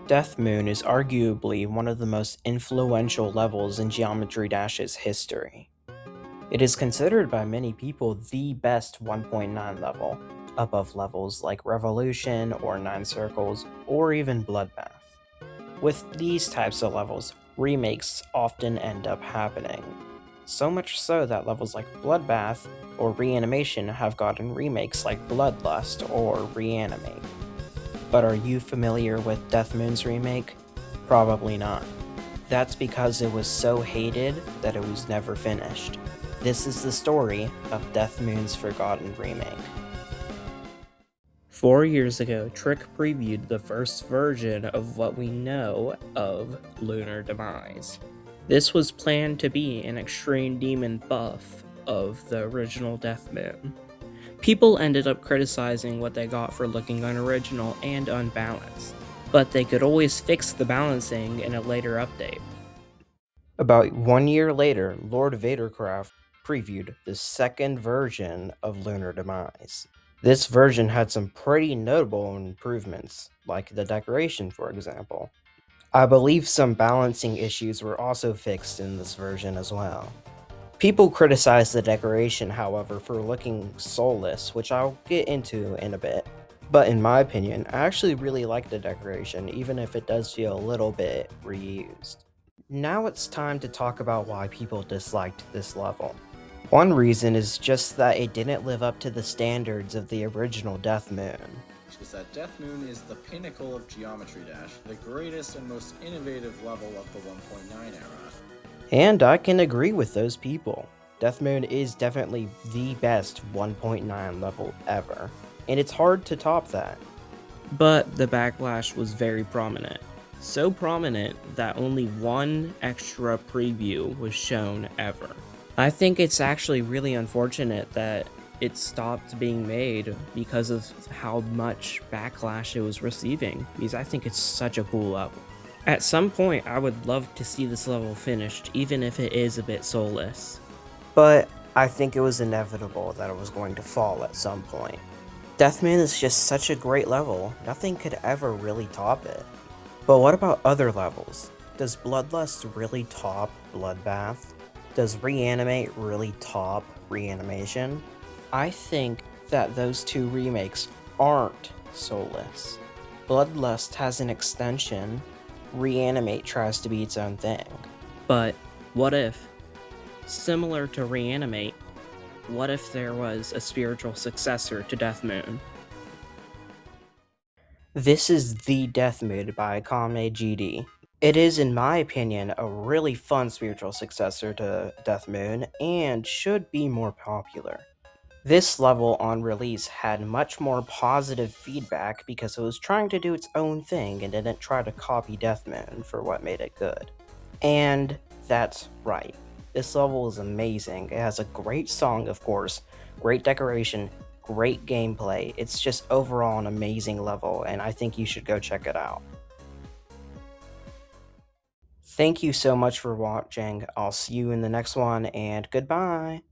Death Moon is arguably one of the most influential levels in Geometry Dash's history. It is considered by many people the best 1.9 level, above levels like Revolution or Nine Circles or even Bloodbath. With these types of levels, remakes often end up happening. So much so that levels like Bloodbath or Reanimation have gotten remakes like Bloodlust or Reanimate. But are you familiar with Death Moon's remake? Probably not. That's because it was so hated that it was never finished. This is the story of Death Moon's Forgotten remake. 4 years ago, Trick previewed the first version of what we know of Lunar Demise. This was planned to be an extreme demon buff of the original Death Moon. People ended up criticizing what they got for looking unoriginal and unbalanced, but they could always fix the balancing in a later update. About 1 year later, Lord Vadercraft previewed the second version of Lunar Demise. This version had some pretty notable improvements, like the decoration for example. I believe some balancing issues were also fixed in this version as well. People criticize the decoration, however, for looking soulless, which I'll get into in a bit. But in my opinion, I actually really like the decoration, even if it does feel a little bit reused. Now it's time to talk about why people disliked this level. One reason is just that it didn't live up to the standards of the original Death Moon. Is that Death Moon is the pinnacle of Geometry Dash, the greatest and most innovative level of the 1.9 era. And I can agree with those people. Death Moon is definitely the best 1.9 level ever, and it's hard to top that. But the backlash was very prominent. So prominent that only one extra preview was shown ever. I think it's actually really unfortunate that it stopped being made because of how much backlash it was receiving, because I think it's such a cool level. At some point, I would love to see this level finished, even if it is a bit soulless. But I think it was inevitable that it was going to fall at some point. Death Moon is just such a great level, nothing could ever really top it. But what about other levels? Does Bloodlust really top Bloodbath? Does Reanimate really top Reanimation? I think that those two remakes aren't soulless. Bloodlust has an extension, Reanimate tries to be its own thing. But what if, similar to Reanimate, what if there was a spiritual successor to Death Moon? This is The Death Moon by Kame GD. It is, in my opinion, a really fun spiritual successor to Death Moon and should be more popular. This level on release had much more positive feedback because it was trying to do its own thing and didn't try to copy Death Moon for what made it good. And that's right. This level is amazing. It has a great song, of course, great decoration, great gameplay. It's just overall an amazing level, and I think you should go check it out. Thank you so much for watching. I'll see you in the next one, and goodbye!